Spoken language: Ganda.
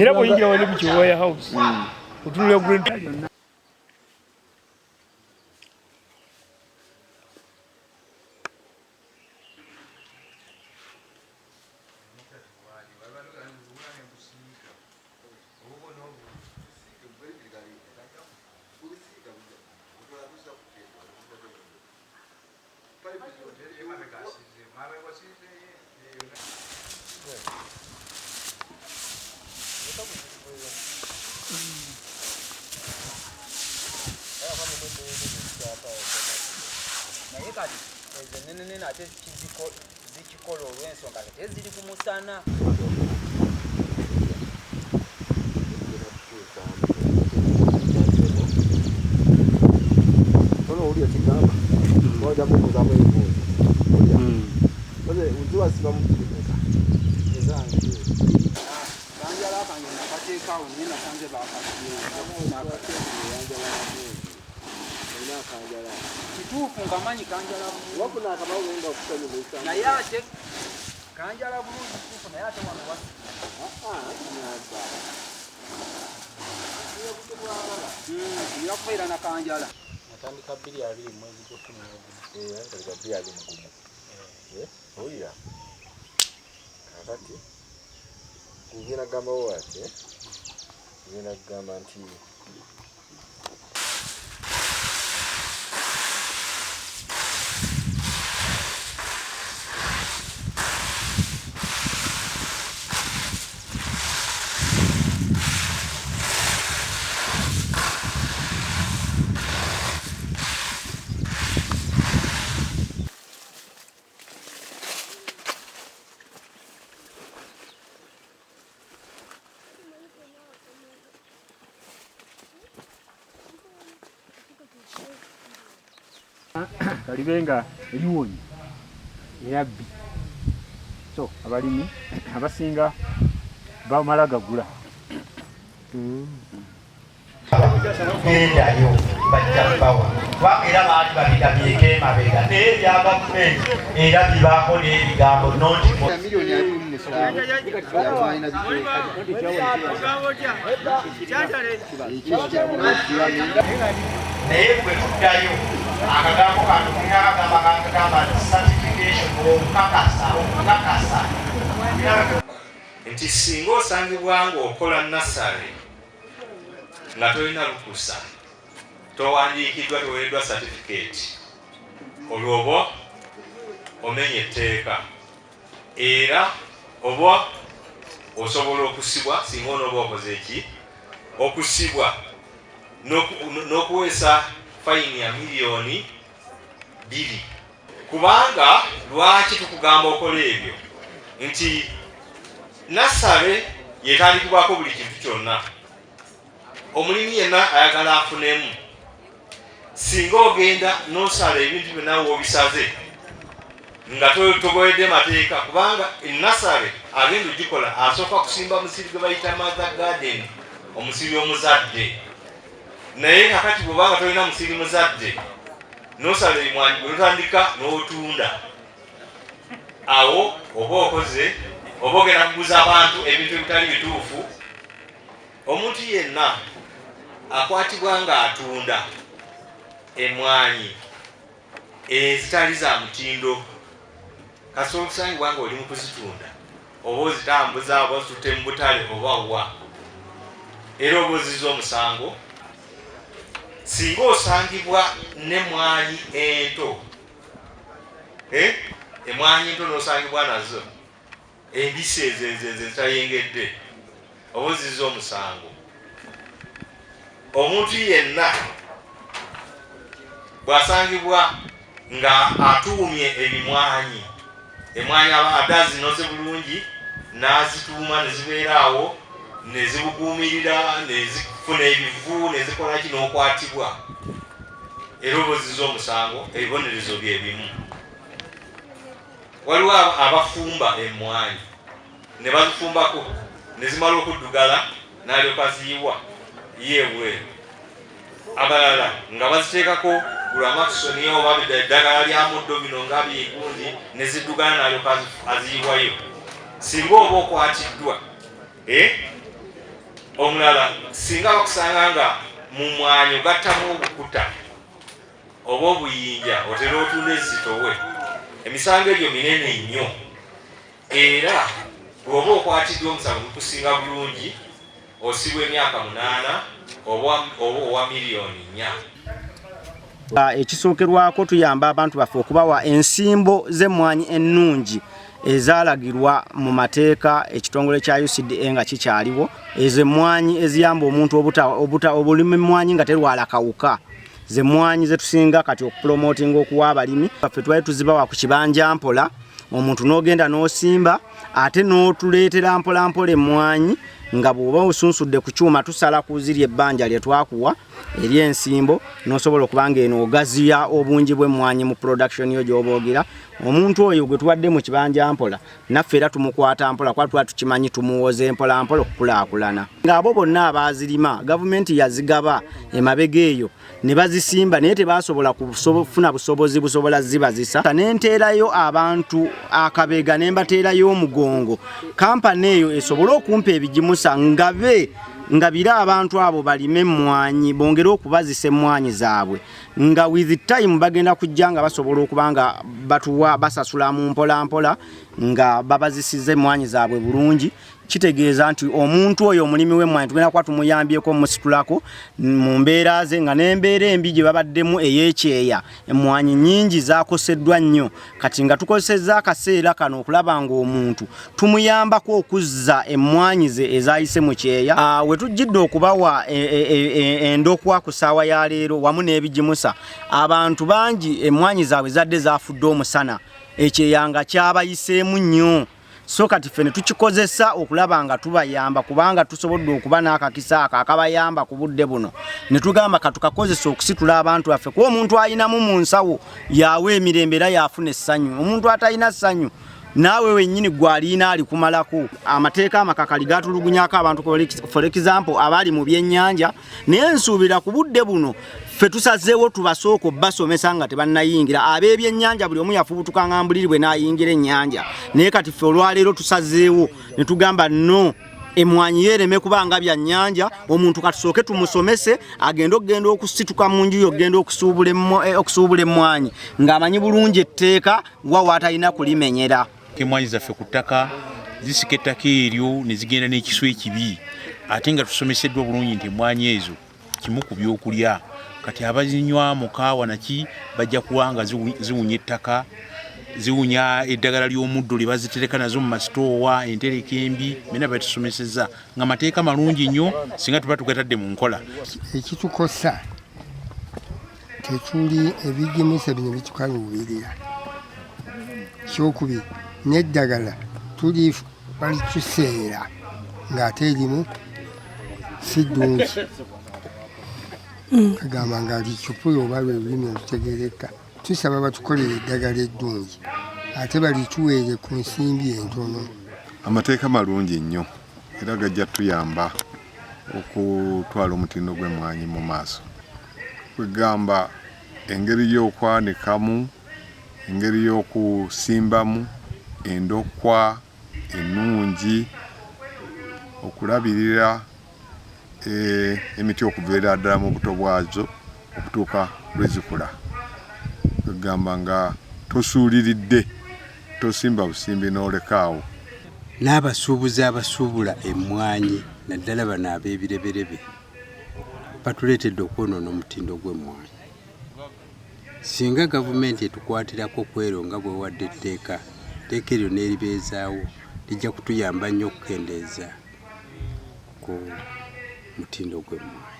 era bw'oyingira wali mu Kiwaya House otunulira Green zikikola olw'ensonga teziri ku musana. Kituufu ngamanyi kanjala bulungi naye ate kanjala bulungi kituufu naye ate wano yakubeera na kanjala natandika 2 mwezi owulira kakati kugenda kugambawo wati kugenda kugamba nti kalibenga ebiwonyi erabbi so abalimi abasinga bamala gagula gendayo bajja kubawa era baali babigamyeko emabega naye ebya gavumenti era bibaako n'ebigambo naye bwe tuddayo akagambo kano kagamba certification okukakasa nti singa osangibwa ng'okola nasale nga tolina lukusa towandiikiddwa toweereddwa certificate olwo oba omenya etteeka era oba osobola okusibwa singa onooba okoze eki okusibwa n'okuweesa fayini ya miliyoni 2 kubanga lwaki tukugamba okola ebyo nti nasale yetandikibwako buli kintu kyonna omulimi yenna ayagala afunemu singa ogenda n'osala ebintu byonna w'obisaze nga togoyedde mateeka kubanga enasale agenda ogikola asooka kusimba musiri gwe bayita mother garden omusiri omuzadde naye kakati bw'obanga tolina musiri muzadde n'osala emwanyi gwe notandika n'otunda awo oba okoze oba ogenda kuguza abantu ebintu ebitali bituufu omuntu yenna akwatibwa nga atunda emwanyi ezitali za mutindo kasobola okusangibwa nga oli mu kuzitunda oba ozitambuza oba ozitutte mu butale oba wa era oba oziza omusango singa osangibwa n'emwanyi ento emwanyi ento n'osangibwa nazo embisi ezitayengedde oba oziza omusango omuntu yenna bw'asangibwa nga atuumye ebimwanyi emwanyi adazinoze bulungi n'azituuma ne zibeera awo ne zibuguumirira ne zifuna ebivu ne zikola ki n'okwatibwa era oba oziza omusango ebibonerezo byebimu waliwo abafumba emwanyi ne bazifumbako ne zimala okuddugala n'alyoka ziyiwa yeebweru abalala nga baziteekako gulamakisoni oba eddagala lya muddo bino nga byekundi ne ziddugala n'alyoka aziyiwayo singa oba okwatiddwa omulala singa bakusanga nga mu mwanyi ogattamu obukuta oba obuyinja otera otunda ezitowe emisango egyo minene nnyo era bw'oba okwatiddwa omusango gukusinga bulungi osibwa emyaka 8 oba owa miliyoni 4. Ekisookerwako tuyamba abantu baffe okubawa ensimbo z'emmwanyi ennungi ezalagirwa mu mateeka ekitongole kya UCDA nga kikyaliwo, ezo emmwanyi eziyamba omuntu obulimi emmwanyi nga terwala kawuka, ze mmwanyi zetusinga kati okupromotinga okuwa abalimi baffe twali tuzibawa ku kibanja mpola, omuntu n'ogenda n'osimba ate n'otuleetera mpola mpola emmwanyi nga bw'oba osunsudde ku kyuma tusala kuzirya ebbanja lye twakuwa eri ensimbo n'osobola okubanga eno ogaziya obungi bw'emmwanyi mu production yo gy'oboogira. Omuntu oyo gwe tuwadde mu kibanja mpola naffe era tumukwata mpola kuba tuba tukimanyi tumuwoze mpola mpola okukulaakulana. Ng'abo bonna abazirima gavumenti yazigaba emabega eyo ne bazisimba naye tebasobola kufuna busobozi busobola zibazisa. N'enteerayo abantu akabega ne mbateerayo omugongo kampani eyo esobole okumpa ebigimusa nga bira abantu abo balime emmwanyi bongere okubazisa emmwanyi zaabwe nga with time bagenda kujja nga basobola okubanga batuwa basasula mu mpola mpola nga babazisize emmwanyi zaabwe bulungi. Kitegeeza nti omuntu oyo omulimi w'emmwanyi tugenda kuba tumuyambyeko musitulako mu mbeera ze nga n'embeera embi gye babaddemu ey'ekyeya emmwanyi nnyingi zakoseddwa nnyo kati nga tukozesezza akaseera kano okulaba ng'omuntu tumuyambako okuzza emmwanyi ze ezayise mu kyeya. We tujjidde okubawa endokwa ku ssaawa ya leero wamu n'ebigimusa, abantu bangi emmwanyi zaabwe zadde zafudde omusana, ekyeya nga kyabayiseemu nnyo. So kati fene tukikozesa okulaba nga tubayamba kubanga tusobodde okuba n'akakisa akabayamba ku budde buno ne tugamba katukakozesa okusitula abantu baffe kuba omuntu ayinamu mu nsawo yawe emirembe era yafuna essanyu. Omuntu atalina ssanyu naawe wennyini gwaliina ali kumalako. Amateeka amakakali gatulugunyako abantu for example abali mu byennyanja, naye nsuubira ku budde buno ffe tusazeewo tubasooka basomesa nga tebannayingira. Ab'ebyennyanja buli omu yafubutuka ngambulirwe n'ayingira ennyanja, naye kati ffe olwaleero tusazeewo ne tugamba no, emmwanyi yereme kubanga bya nnyanja, omuntu katusooke tumusomese agenda okusituka mu nju yo ogenda okusuubula emmwanyi ng'amanyi bulungi etteeka wa atalina kulimenyera. Emmwanyi zaffe ku ttaka zisika ettaka eryo ne zigenda n'ekiswa ekibi, ate nga tusomeseddwa bulungi nti emmwanyi ezo kimu ku byokulya. Kati abazinywa mukaawa naki bajja kuwanga ziwunya ettaka, ziwunya eddagala ly'omuddo lye bazitereka nazo mu masitoowa, entereka embi, bena batusomesezza nga mateeka malungi nnyo singa tuba tugatadde mu nkola. Ekitukosa tetuli ebigimusa bino bitukaluubirira. Kyokubiri n'eddagala tuli balituseera ng'ate erimu si ddungi. Kagamba nga licupuyo oba lwe lulimi olutegereka. Tusaba batukolera eddagala eddungi ate balituweere ku nsimbi entono. Amateeka malungi nnyo era gajja tuyamba okutwala omutindo gw'emmwanyi mu maaso. Kwegamba engeri y'okwanikamu, engeri y'okusimbamu, endokwa ennungi, okulabirira emiti okuviira ddala mu buto bwazo okutuuka lwe zikula. Kwegamba nga tosuuliridde, tosimba busimbi n'olekaawo. N'abasuubuzi abasuubula emmwanyi naddala bano ab'ebireberebe batuleetedde okwonoona omutindo gw'emmwanyi. Singa gavumenti etukwatirako kwero nga bw'ewadde etteeka eryo n'eribeezaawo lijja kutuyamba nnyo okukendeeza ku mutindo gw'emmwanyi.